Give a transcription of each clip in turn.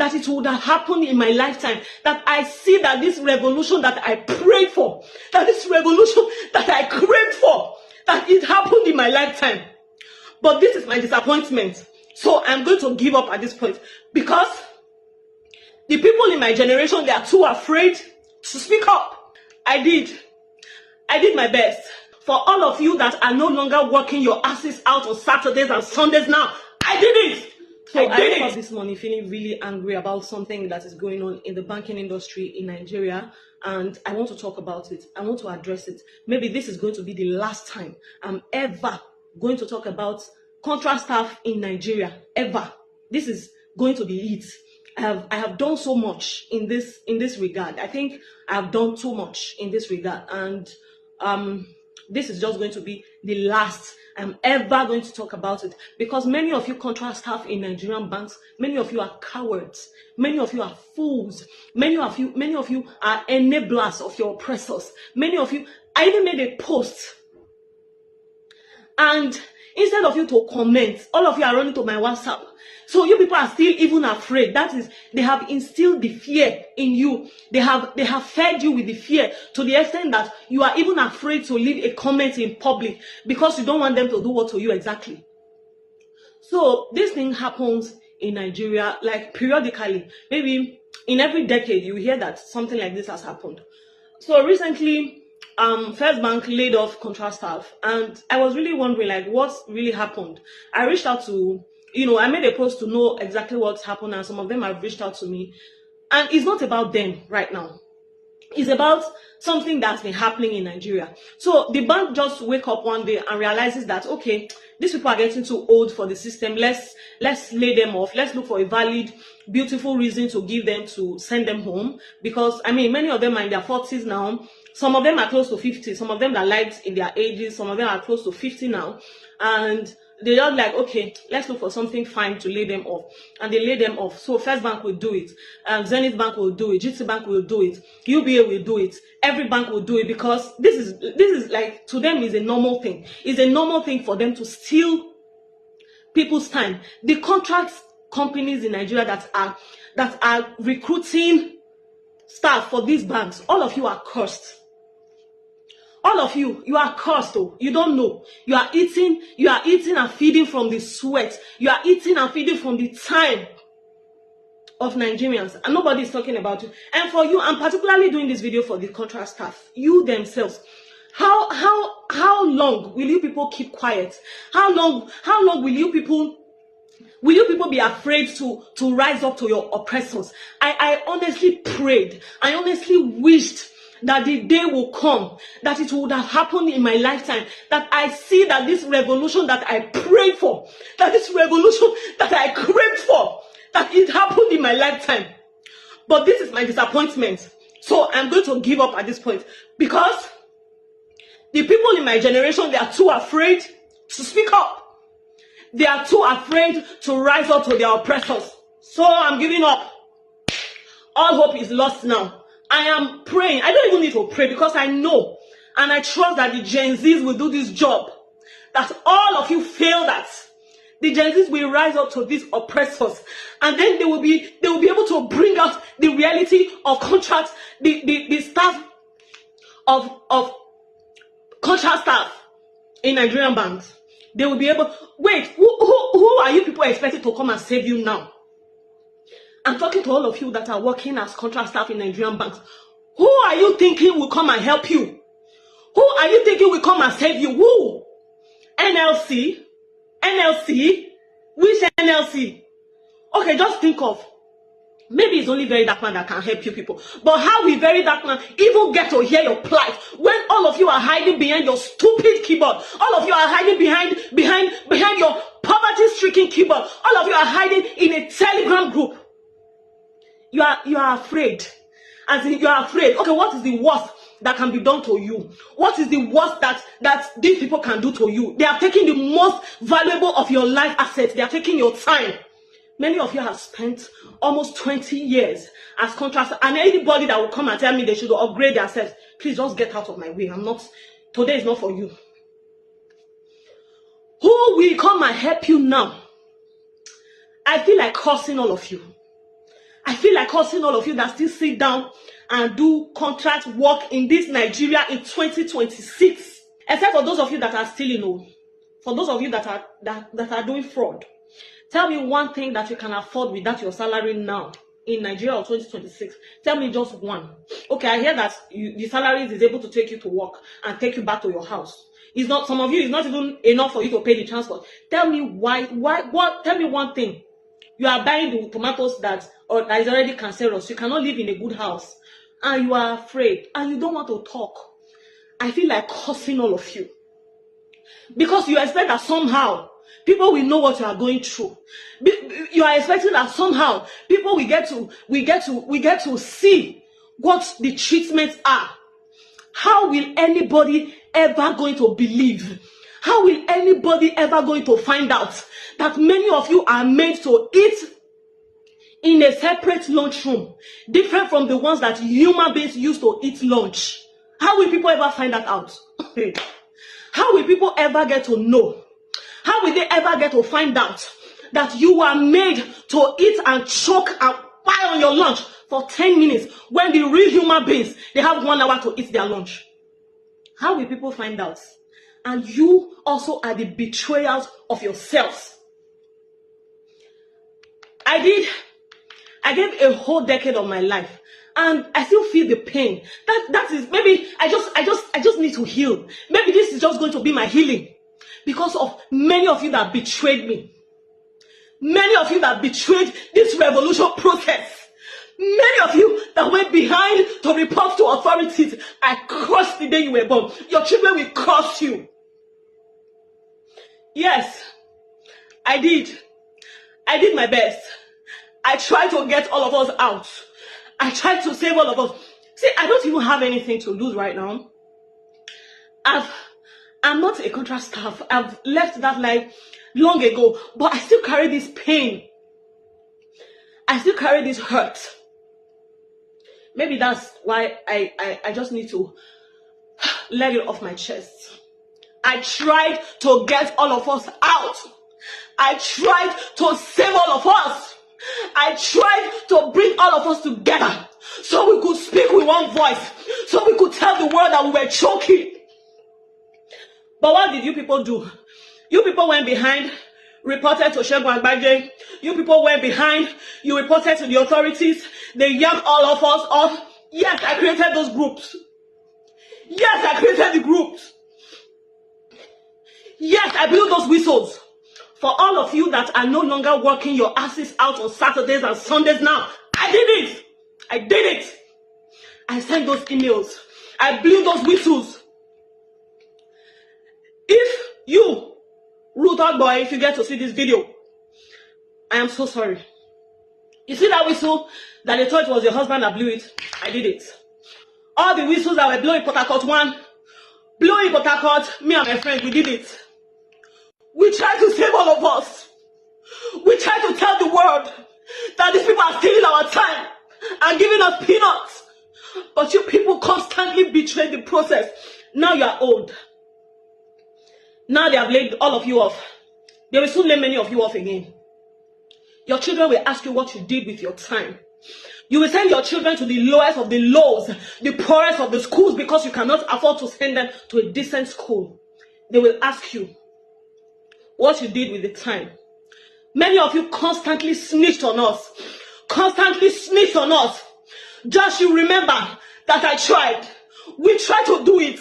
that it would have happened in my lifetime, that I see that this revolution that I prayed for, that this revolution that I craved for, that it happened in my lifetime. But this is my disappointment. So I'm going to give up at this point, because the people in my generation, they are too afraid to speak up. I did my best. For all of you that are no longer working your asses out on Saturdays and Sundays now, I did it. So I woke up this morning feeling really angry about something that is going on in the banking industry in Nigeria, and I want to talk about it. I want to address it. Maybe this is going to be the last time I'm ever going to talk about contract staff in Nigeria, ever. This is going to be it. I have done so much in this regard. I think I have done too much in this regard, and this is just going to be the last I'm ever going to talk about it, because many of you contract staff in Nigerian banks, many of you are cowards, many of you are fools, many of you are enablers of your oppressors. Many of you, I even made a post, and instead of you to comment, all of you are running to my WhatsApp. So you people are still even afraid. That is, they have instilled the fear in you. They have fed you with the fear to the extent that you are even afraid to leave a comment in public, because you don't want them to do what to you exactly. So this thing happens in Nigeria, like periodically. Maybe in every decade you hear that something like this has happened. So recently, First Bank laid off contract staff, and I was really wondering, like, what really happened. I reached out to, I made a post to know exactly what's happened, and some of them have reached out to me. And it's not about them right now. It's about something that's been happening in Nigeria. So the bank just wake up one day and realizes that, okay, these people are getting too old for the system. Let's lay them off. Let's look for a valid, beautiful reason to give them, to send them home. Because, many of them are in their 40s now. Some of them are close to 50. Some of them are light in their ages. Some of them are close to 50 now. And they're just like, okay, let's look for something fine to lay them off. And they lay them off. So First Bank will do it. Zenith Bank will do it. GT Bank will do it. UBA will do it. Every bank will do it, because this is like, to them, is a normal thing. It's a normal thing for them to steal people's time. The contract companies in Nigeria that are recruiting staff for these banks, all of you are cursed. All of you, you are cursed. Oh, you don't know. You are eating and feeding from the sweat. You are eating and feeding from the time of Nigerians, and nobody is talking about you. And for you, I'm particularly doing this video for the contract staff, you themselves. How long will you people keep quiet? How long will you people be afraid to rise up to your oppressors? I honestly prayed, I honestly wished that the day will come, that it would have happened in my lifetime, that I see that this revolution that I prayed for, that this revolution that I craved for, that it happened in my lifetime. But this is my disappointment. So I'm going to give up at this point, because the people in my generation, they are too afraid to speak up. They are too afraid to rise up to their oppressors. So I'm giving up. All hope is lost now. I am praying. I don't even need to pray, because I know and I trust that the Gen Zs will do this job that all of you failed at. The Gen Zs will rise up to these oppressors, and then they will be able to bring out the reality of contracts, the staff of contract staff in Nigerian banks. They will be able. Wait, who are you people expected to come and save you now? I'm talking to all of you that are working as contract staff in Nigerian banks. Who are you thinking will come and help you? Who are you thinking will come and save you? Who? NLC? NLC? Which NLC? Okay, just think of. Maybe it's only Very Dark Man that can help you people. But how will Very Dark Man even get to hear your plight when all of you are hiding behind your stupid keyboard? All of you are hiding behind your poverty-stricken keyboard. All of you are hiding in a Telegram group. You are afraid. As in, you are afraid. Okay, what is the worst that can be done to you? What is the worst that these people can do to you? They are taking the most valuable of your life assets. They are taking your time. Many of you have spent almost 20 years as contractors, and anybody that will come and tell me they should upgrade themselves, please just get out of my way. Today is not for you. Who will come and help you now? I feel like cursing all of you. I feel like cursing all of you that still sit down and do contract work in this Nigeria in 2026. Except for those of you that are stealing, for those of you that are doing fraud. Tell me one thing that you can afford without your salary now in Nigeria of 2026. Tell me just one. Okay, I hear that the salary is able to take you to work and take you back to your house. It's not, some of you, it's not even enough for you to pay the transport. Tell me tell me one thing. You are buying the tomatoes that is already cancerous. You cannot live in a good house. And you are afraid. And you don't want to talk. I feel like cursing all of you. Because you expect that somehow people will know what you are going through. You are expecting that somehow people will get to see what the treatments are. How will anybody ever going to believe? How will anybody ever going to find out that many of you are made to eat in a separate lunchroom, different from the ones that human beings used to eat lunch? How will people ever find that out? How will people ever get to know? How will they ever get to find out that you are made to eat and choke and pile on your lunch for 10 minutes when the real human beings, they have 1 hour to eat their lunch? How will people find out? And you also are the betrayals of yourselves. I gave a whole decade of my life, and I still feel the pain. That is, maybe I just need to heal. Maybe this is just going to be my healing because of many of you that betrayed me. Many of you that betrayed this revolution process. Many of you that went behind to report to authorities. I cursed the day you were born. Your children will curse you. Yes, I did. I did my best. I tried to get all of us out. I tried to save all of us. See, I don't even have anything to lose right now. I'm not a contract staff. I've left that life long ago. But I still carry this pain. I still carry this hurt. Maybe that's why I just need to let it off my chest. I tried to get all of us out. I tried to save all of us. I tried to bring all of us together so we could speak with one voice, so we could tell the world that we were choking. But what did you people do? You people went behind, reported to Segun Agbaje. You people went behind, you reported to the authorities. They yanked all of us off. Yes, I created those groups. Yes, I created the groups. Yes, I blew those whistles. For all of you that are no longer working your asses out on Saturdays and Sundays now, I did it. I did it. I sent those emails. I blew those whistles. If you, Ruth Boy, if you get to see this video, I am so sorry. You see that whistle that they thought it was your husband that blew it? I did it. All the whistles that were blowing Port Harcourt 1, blowing Port Harcourt, me and my friend, we did it. We tried to save all of us. We tried to tell the world that these people are stealing our time and giving us peanuts. But you people constantly betray the process. Now you are old. Now they have laid all of you off. They will soon lay many of you off again. Your children will ask you what you did with your time. You will send your children to the lowest of the lows, the poorest of the schools, because you cannot afford to send them to a decent school. They will ask you what you did with the time. Many of you constantly snitched on us. Constantly snitched on us. Just you remember that I tried. We tried to do it.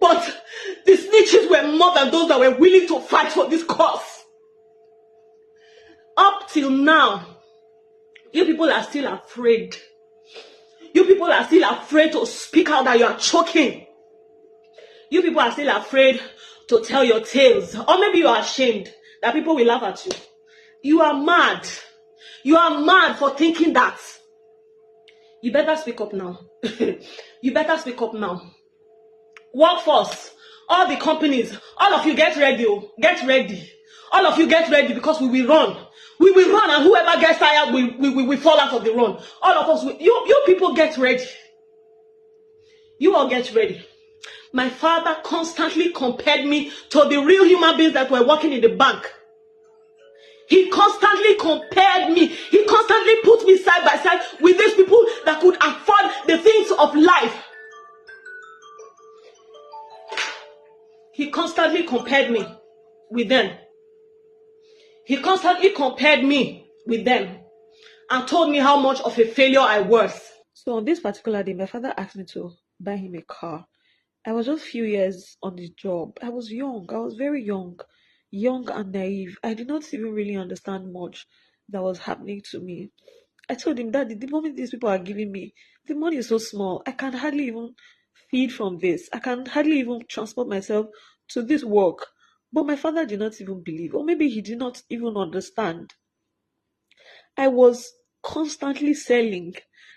But the snitches were more than those that were willing to fight for this cause. Up till now, you people are still afraid. You people are still afraid to speak out that you are choking. You people are still afraid to tell your tales. Or maybe you are ashamed that people will laugh at you. You are mad. You are mad for thinking that. You better speak up now. You better speak up now. Workforce, all the companies, all of you get ready. Get ready. All of you get ready because we will run. We will run, and whoever gets tired will fall out of the run. All of us, you people get ready. You all get ready. My father constantly compared me to the real human beings that were working in the bank. He constantly compared me. He constantly put me side by side constantly compared me with them. He constantly compared me with them and told me how much of a failure I was. So on this particular day, my father asked me to buy him a car. I was just a few years on the job. I was young. I was very young and naive. I did not even really understand much that was happening to me. I told him that the money these people are giving me, the money is so small. I can hardly even feed from this. I can hardly even transport myself to this work. But my father did not even believe, or maybe he did not even understand. I was constantly selling.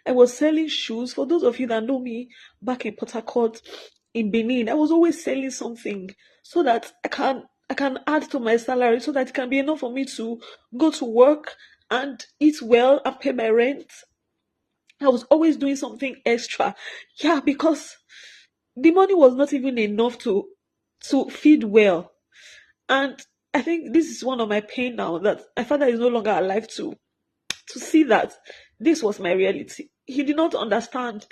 I was selling shoes. For those of you that know me back in Port Harcourt, in Benin, I was always selling something so that I can add to my salary so that it can be enough for me to go to work and eat well and pay my rent. I was always doing something extra. Yeah, because the money was not even enough to feed well. And I think this is one of my pain now that my father is no longer alive to see that this was my reality. He did not understand.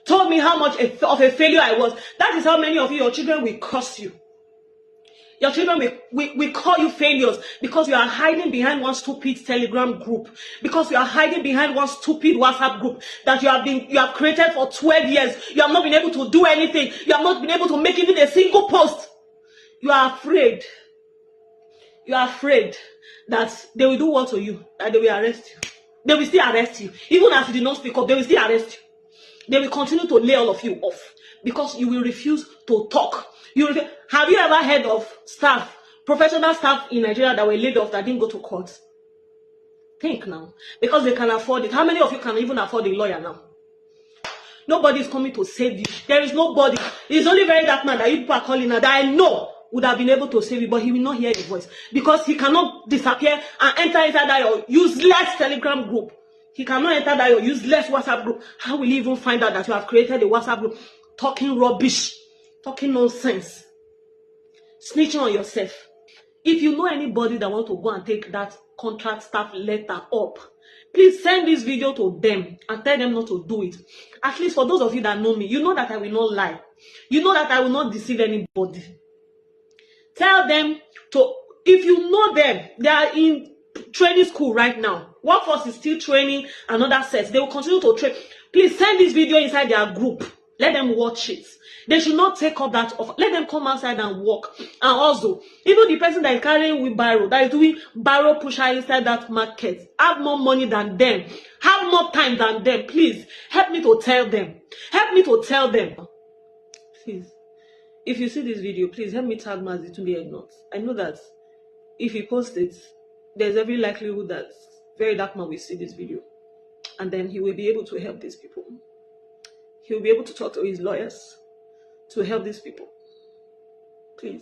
Told me how much of a failure I was. That is how many of you, your children will curse you. Your children will call you failures because you are hiding behind one stupid Telegram group, because you are hiding behind one stupid WhatsApp group that you have created for 12 years. You have not been able to do anything. You have not been able to make even a single post. You are afraid. You are afraid that they will do what to you, that they will arrest you. They will still arrest you. Even as you did not speak up, they will still arrest you. They will continue to lay all of you off because you will refuse to talk. Have you ever heard of staff, professional staff in Nigeria that were laid off that didn't go to court? Think now. Because they can afford it. How many of you can even afford a lawyer now? Nobody is coming to save you. There is nobody. It's only very dark man that you people are calling now that I know would have been able to save you, but he will not hear your voice because he cannot disappear and enter inside that your useless Telegram group. He cannot enter that your useless WhatsApp group. How will he even find out that you have created a WhatsApp group talking rubbish, talking nonsense, snitching on yourself? If you know anybody that wants to go and take that contract staff letter up, please send this video to them and tell them not to do it. At least for those of you that know me, you know that I will not lie. You know that I will not deceive anybody. Tell them to, if you know them, they are in training school right now. Workforce is still training another set. They will continue to train. Please send this video inside their group. Let them watch it. They should not take up that offer. Let them come outside and work. And also, even the person that is carrying wheelbarrow, that is doing barrow pusher inside that market, have more money than them, have more time than them. Please, help me to tell them. Help me to tell them. Please. If you see this video, please help me tag Mazi to be ignored. I know that if he posts it, there's every likelihood that very dark man will see this video. And then he will be able to help these people. He will be able to talk to his lawyers to help these people. Please.